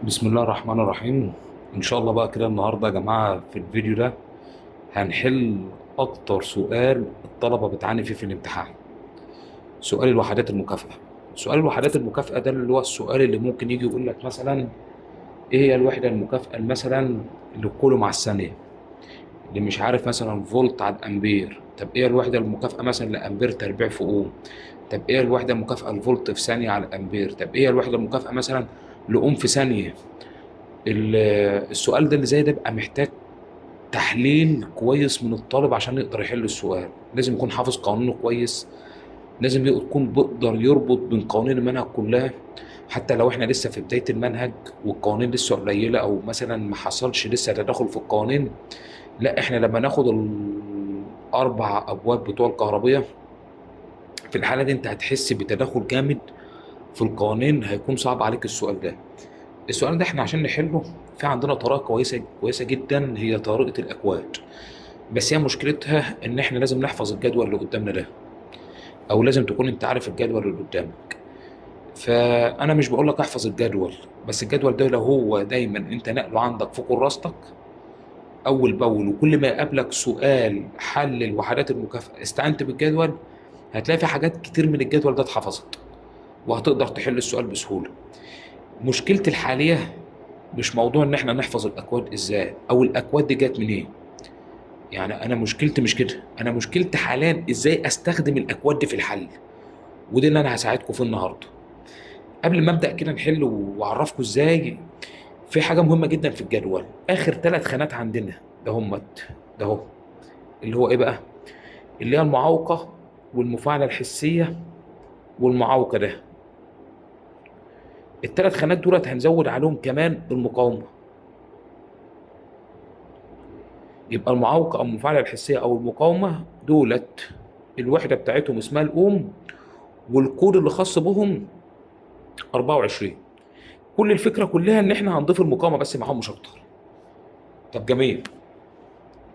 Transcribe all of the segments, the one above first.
بسم الله الرحمن الرحيم. ان شاء الله بقى كده النهارده يا جماعه في الفيديو ده هنحل اكتر سؤال الطلبه بتعاني فيه في الامتحان. سؤال الوحدات المكافئه. سؤال الوحدات المكافئه ده اللي هو السؤال اللي ممكن يجي يقول لك مثلا ايه هي الوحده المكافئه مثلا للكولوم على الثانيه، اللي مش عارف مثلا فولت على الامبير. طب ايه الوحده المكافئه مثلا لامبير تربيع في اوم؟ طب ايه الوحده المكافئه لفولت في ثانيه على الامبير؟ طب ايه الوحده المكافئه مثلا لاوم في ثانيه؟ ال- السؤال ده اللي زي ده بقى محتاج تحليل كويس من الطالب عشان يقدر يحل السؤال. لازم يكون حافظ قوانينه كويس، لازم يكون بيقدر يربط بين قوانين المنهج كلها. حتى لو احنا لسه في بداية المنهج والقوانين لسه قليلة او مثلا ما حصلش لسه تداخل في القوانين، لا احنا لما ناخد الاربع ابواب بتوع الكهربية في الحالة دي انت هتحس بتداخل جامد في القوانين، هيكون صعب عليك السؤال ده. السؤال ده احنا عشان نحله في عندنا طريقة كويسة جدا، هي طريقة الأكواد. بس هي مشكلتها ان احنا لازم نحفظ الجدول اللي قدامنا ده، او لازم تكون انت عارف الجدول اللي قدامك. فانا مش بقول لك احفظ الجدول، بس الجدول ده لو هو دايما انت نقله عندك في كراستك اول باول، وكل ما يقابلك سؤال حل الوحدات المكافئه استعنت بالجدول، هتلاقي في حاجات كتير من الجدول ده اتحفظت وهتقدر تحل السؤال بسهوله. مشكلتي الحاليه مش موضوع ان احنا نحفظ الاكواد ازاي او الاكواد دي جت منين. يعني انا مشكلتي مش كده، انا مشكلتي حاليا ازاي استخدم الاكواد دي في الحل، ودي اللي انا هساعدكم فيه النهارده. قبل ما ابدا كده نحل واعرفكم ازاي، في حاجه مهمه جدا في الجدول. اخر ثلاث خانات عندنا ده همت، ده هو اللي هو ايه بقى؟ اللي هي المعوقه والمفاعله الحسيه والمعوقه ده. الثلاث خانات دولت هنزود عليهم كمان المقاومه. يبقى المعوقه او المفاعله الحسيه او المقاومه دولت الوحده بتاعتهم اسمها الاوم، والكود اللي خاص بهم 24. كل الفكره كلها ان احنا هنضيف المقاومه بس معاهم مش اكتر. طب جميل.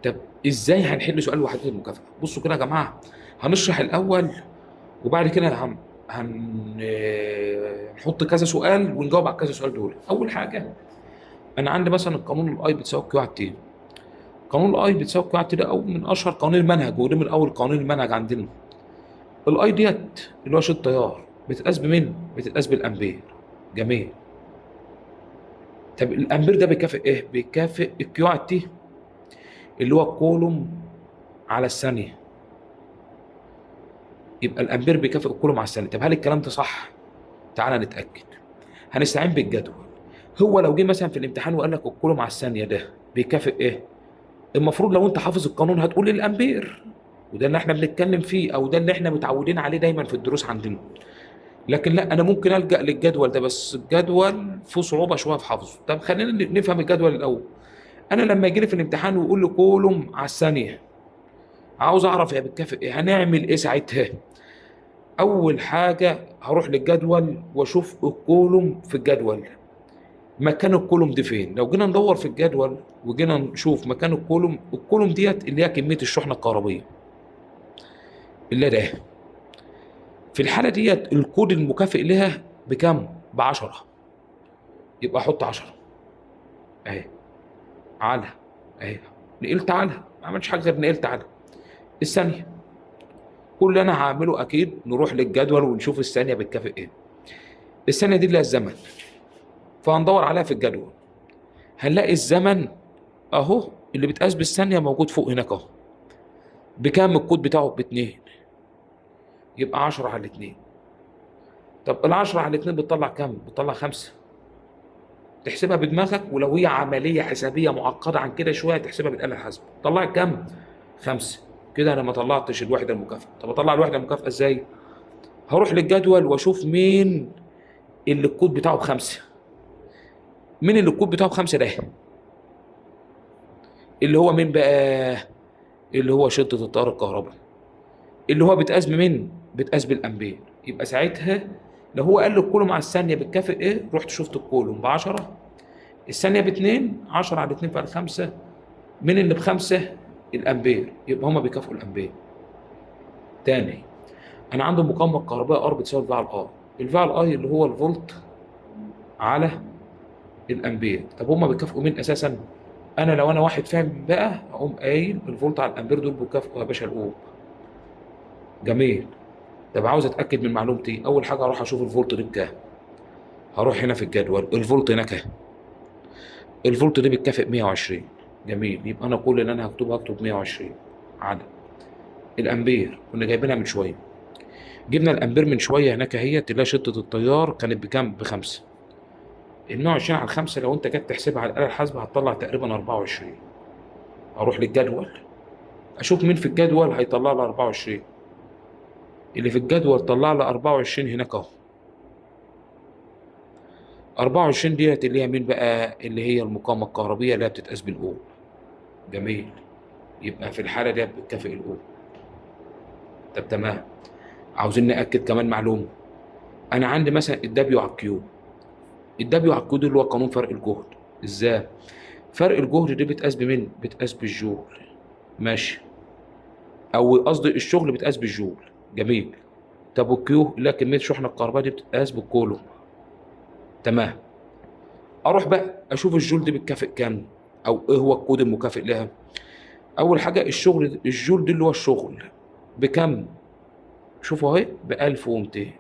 طب ازاي هنحل سؤال وحدات المكافاه؟ بصوا كده يا جماعه، هنشرح الاول وبعد كده هنحط كذا سؤال ونجاوب على كذا سؤال دول. اول حاجه، انا عندي مثلا القانون الاي بتساوي كيو على تي. قانون الاي بتساوي كيو على تي ده او من اشهر قوانين المنهج، وده من اول قوانين المنهج عندنا. الاي ديت اللي هو شيء التيار بتتقاس بمين؟ بتتقاس بالامبير. جميل. طب الامبير ده بيكافئ ايه؟ بيكافئ الكيو على تي اللي هو الكولوم على الثانيه. يبقى الامبير بيكافئ الكولوم على الثانيه. طب هل الكلام ده صح؟ تعالى نتاكد. هنستعين بالجدول. هو لو جه مثلا في الامتحان وقال لك الكولوم على الثانيه ده بيكافئ ايه؟ المفروض لو انت حافظ القانون هتقول الامبير، وده اللي احنا بنتكلم فيه او ده اللي احنا متعودين عليه دايما في الدروس عندنا. لكن لا، انا ممكن الجا للجدول ده، بس الجدول فيه صعوبه شويه في حفظه. طب خلينا نفهم الجدول الاول. انا لما يجي لي في الامتحان ويقول لي كولوم على الثانيه، عاوز اعرف هي بتكافئ ايه، هنعمل ايه ساعتها؟ اول حاجه هروح للجدول واشوف الكولوم في الجدول، مكان الكولوم دي فين. لو جينا ندور في الجدول وجينا نشوف مكان الكولوم، الكولوم ديت اللي هي كميه الشحنه الكهربيه اللي ده. في الحاله ديت الكود المكافئ لها بكام؟ ب 10. يبقى احط 10 اهي على اهي، نقلت على، ما عملتش حاجه غير نقلت على الثانيه. كل اللي انا هعمله اكيد نروح للجدول ونشوف الثانيه بتكافئ ايه. الثانيه دي اللي هي الزمن، فهندور عليها في الجدول. هنلاقي الزمن اهو اللي بتقاس بالثانيه موجود فوق هناك اهو. بكام الكود بتاعه؟ باتنين. يبقى 10 على 2. طب ال 10 على 2 بتطلع كام؟ بتطلع 5. تحسبها بدماغك، ولو هي عمليه حسابيه معقده عن كده شويه تحسبها بالاله الحاسبه. طلعت كام؟ 5. كده انا ما طلعتش الوحده المكافئه. طب اطلع الوحده المكافئه ازاي؟ هروح للجدول واشوف مين اللي الكود بتاعه بخمسه. مين اللي الكود بتاعه بخمسه ده؟ اللي هو مين بقى؟ اللي هو شده التيار الكهربائي، اللي هو بتقاس بمين؟ بتقاس بالامبير. يبقى ساعتها لو هو قال لي الكولوم على الثانيه بتكافئ ايه، رحت شفت الكولوم ب 10، الثانيه ب 2، 10 على 2 فعل 5. مين اللي بخمسه؟ الامبير. يبقى هما بيكافئوا الامبير. تاني، انا عندي مقاومه الكهربائيه ار بتساوي في على الار. الفي على الاي اللي هو الفولت على الامبير. طب هما بيكافئوا مين اساسا؟ انا لو انا واحد فاهم بقى اقوم قايل الفولت على الامبير دول بيكافئوا يا باشا الاوم. جميل. طب عاوز اتاكد من معلومتي، اول حاجه اروح اشوف الفولت دي بكام. هروح هنا في الجدول الفولت هناك اهي. الفولت دي بتكافئ 120. جميل، يبقى انا كل اللي انا هكتبه هكتب 120 على الامبير. كنا جايبينها من شويه، جبنا الامبير من شويه هناك اهي. تلاقي شده التيار كانت بكام؟ بخمسه. ال 120 على 5 لو انت جيت تحسبها على الاله الحاسبه هتطلع تقريبا 24. اروح للجدول اشوف مين في الجدول هيطلع لي 24. اللي في الجدول طلع لي 24 هناك اهو. 24 ديت اللي هي مين بقى؟ اللي هي المقاومه الكهربيه اللي هي بتتقاس بالاوم. جميل، يبقى في الحاله دي بتكافئ الاوم. طب تمام، عاوزين ناكد كمان معلومه. انا عندي مثلا الدبليو على الكيو. الدبليو على الكيو دي اللي هو قانون فرق الجهد. ازاي؟ فرق الجهد دي بتقاس بمين؟ بتقاس بالجول. ماشي، او قصدي الشغل بتقاس بالجول. جميل. طب والكيو اللي هي كميه شحنه الكهرباء دي بتتقاس بالكولوم. تمام. اروح بقى اشوف الجول دي بتكافئ كام، او ايه هو الكود المكافئ لها. اول حاجه الشغل، الجول دي اللي هو الشغل بكم؟ شوفوا اهي ب 1200.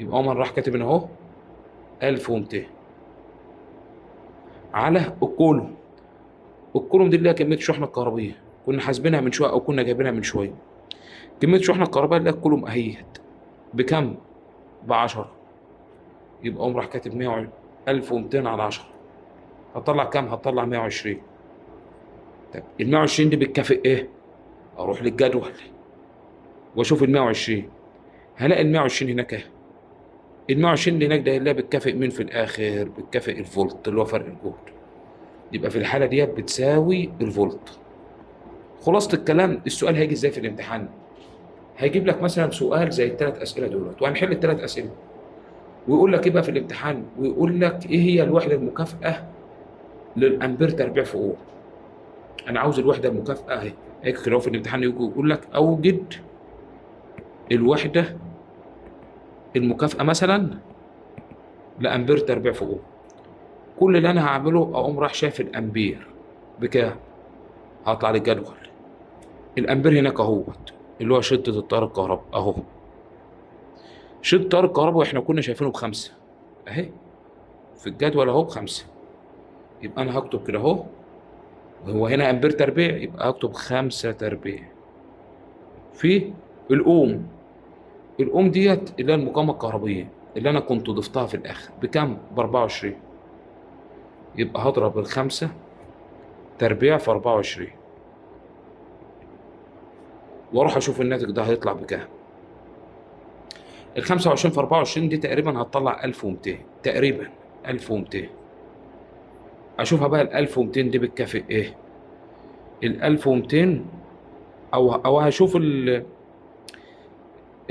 يبقى عمر راح كاتب هنا اهو 1200 على الكولوم. الكولوم دي اللي هي كميه الشحنه الكهربيه، كنا حاسبينها من شويه او كنا جايبينها من شويه. كميه الشحنه الكهربائيه اللي هي الكولوم اهيت بكم؟ ب 10. يبقى قوم راح كاتب 100 1200 على 10 هتطلع كام؟ هتطلع 120. طب ال 120 دي بتكافئ ايه؟ اروح للجدول واشوف ال 120. هلاقي ال 120 هناك اهي. ال 120 اللي هناك ده اللي هي بتكافئ مين في الاخر؟ بتكافئ الفولت اللي هو فرق الجهد. يبقى في الحاله دي بتساوي الفولت. خلاصه الكلام، السؤال هيجي ازاي في الامتحان؟ هيجيب لك مثلا سؤال زي الثلاث اسئله دولت، وهنحل الثلاث اسئله، ويقول لك ايه بقى في الامتحان؟ ويقول لك ايه هي الوحده المكافئه للامبير تربيع في اوم. انا عاوز الوحده المكافئه اهي. هيك لو في الامتحان يقول لك اوجد الوحده المكافئه مثلا لامبير تربيع في اوم. كل اللي انا هعمله اقوم راح شايف الامبير بكام، هطلع للجدول. الامبير هناك اهوت اللي هو شده التيار الكهرباء اهو. شده التيار الكهرباء واحنا كنا شايفينه بخمسه اهي في الجدول اهو بخمسه. يبقى انا هكتب كده اهو، هو هنا امبير تربيع يبقى هكتب 5 تربيع في الاوم. الاوم ديت اللي هي المقاومه الكهربيه اللي انا كنت ضفتها في الاخر بكام؟ ب 24. يبقى هضرب الخمسه تربيع في 24 واروح اشوف الناتج ده هيطلع بكام. ال 25 في 24 دي تقريبا هتطلع 1200 تقريبا. 1200. اشوفها بقى ال 1200 دي بتكافئ ايه؟ ال 1200 او هشوف ال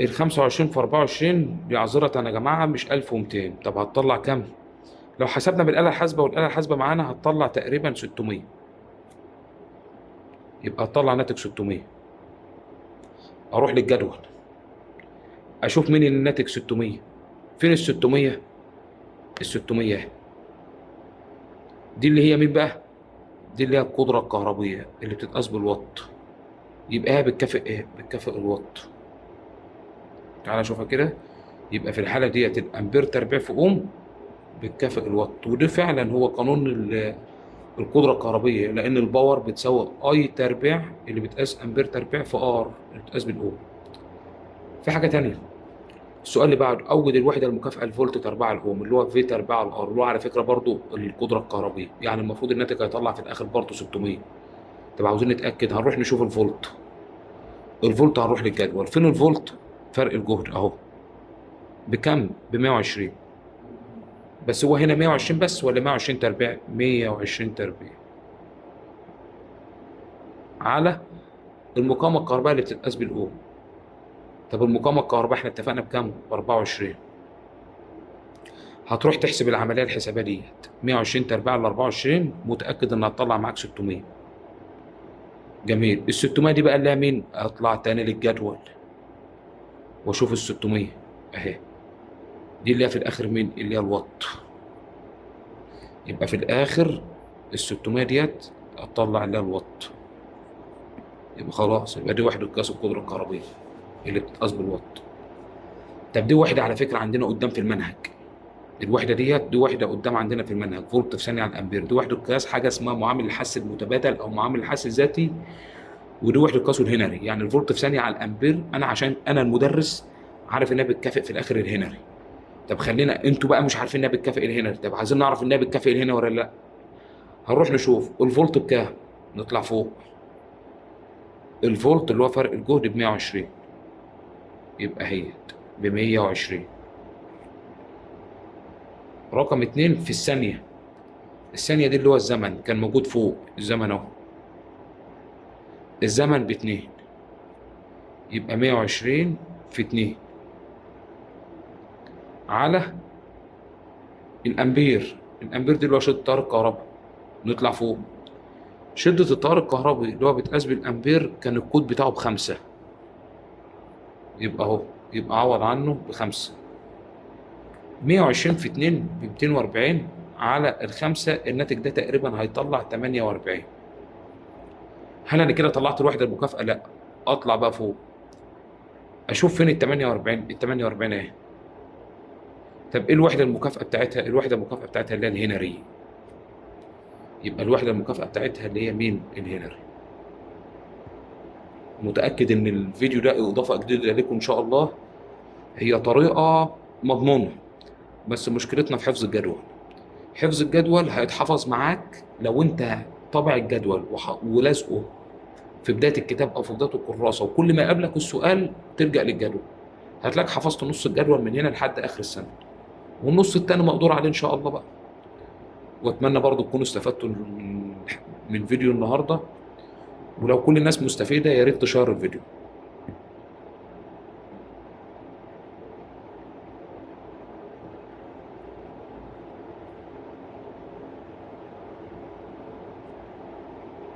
25 في 24 دي عذرة يا جماعة مش 1200. طب هتطلع كام؟ لو حسبنا بالآلة الحاسبة والآلة الحاسبة معانا هتطلع تقريبا 600. يبقى هتطلع ناتج 600. أروح للجدول أشوف مين اللي ناتج 600. فين ال 600؟ ال 600 دي اللي هي مين بقى؟ دي اللي هي القدرة الكهربية اللي بتتقاس بالوات. يبقى هي بتكافئ إيه؟ بتكافئ الوات. تعالى أشوفها كده. يبقى في الحالة ديت الأمبير تربيع في أوم بتكافئ الوات، وده فعلا هو قانون القدرة الكهربية، لأن الباور بتساوي أي تربيع اللي بتقاس أمبير تربيع في آر اللي بتقاس بالأوم. في حاجة تانية، السؤال اللي بعده أوجد الوحدة المكافئة لفولت تربيع الأوم اللي هو في تربيع الآر اللي هو على فكرة برضو القدرة الكهربية، يعني المفروض الناتج هيطلع في الآخر برضو 600. طب عاوزين نتأكد، هنروح نشوف الفولت. الفولت هنروح للجدول. فين الفولت؟ فرق الجهد أهو بكم؟ ب 120. بس هو هنا 120 بس ولا 120 تربيع؟ 120 تربيع على المقاومة الكهربائية اللي بتتقاس بالأوم. طب المقاومة الكهربائية احنا اتفقنا بكام؟ ب 24. هتروح تحسب العملية الحسابية ديت 120 تربيع على 24 متأكد إنها هتطلع معاك 600. جميل. ال 600 دي بقى اللي هي مين؟ أطلع تاني للجدول وأشوف ال 600 أهي. دي اللي هي في الآخر مين؟ اللي هي الوات. يبقى في الاخر ال 600 ديت هتطلع لها الوات. يبقى خلاص، يبقى دي وحده قياس القدره الكهربيه اللي بتتقاس بالوات. طب دي وحده على فكره عندنا قدام في المنهج، الوحده دي وحده قدام عندنا في المنهج، فولت في ثانيه على الامبير. دي وحده قياس حاجه اسمها معامل الحس المتبادل او معامل الحس الذاتي، ودي وحده قياس الهنري. يعني الفولت في ثانيه على الامبير، انا عشان انا المدرس عارف انها بتكافئ في الاخر الهنري. طب خلينا، انتوا بقى مش عارفين انها بتكافئ الهنري، طب عايزين نعرف انها بتكافئ الهنري ولا لا. هنروح نشوف الفولت بكام، نطلع فوق. الفولت اللي هو فرق الجهد ب 120، يبقى هي ب 120. رقم 2 في الثانيه، الثانيه دي اللي هو الزمن كان موجود فوق، الزمن اهو، الزمن ب2، يبقى 120 في 2 على الامبير. الامبير دي اللي هو شده التيار الكهربي، نطلع فوق. شده التيار الكهربي اللي هو بيتقاس بالامبير كان الكود بتاعه ب5، يبقى اهو، يبقى عوض عنه ب5. 120 في 2 ب 240 على ال5، الناتج ده تقريبا هيطلع 48. هل انا كده طلعت الوحده المكافاه؟ لا. اطلع بقى فوق اشوف فين ال 48. ال 48 اهي. طب ايه الوحده المكافاه بتاعتها؟ الوحده المكافاه بتاعتها اللي هي الهنري. يبقى الوحده المكافاه بتاعتها اللي هي مين؟ الهنري. متاكد ان الفيديو ده اضافه جديده لكم ان شاء الله. هي طريقه مضمونه، بس مشكلتنا في حفظ الجدول. حفظ الجدول هيتحفظ معاك لو انت طابع الجدول ولازقه في بدايه الكتاب او في بدايه الكراسه، وكل ما يقابلك السؤال تلجا للجدول. هتلاقيك حفظت نص الجدول من هنا لحد اخر السنه، والنص التاني مقدور عليه ان شاء الله بقى. واتمنى برضو تكونوا استفدتوا من فيديو النهارده، ولو كل الناس مستفيده يا ريت تشير الفيديو.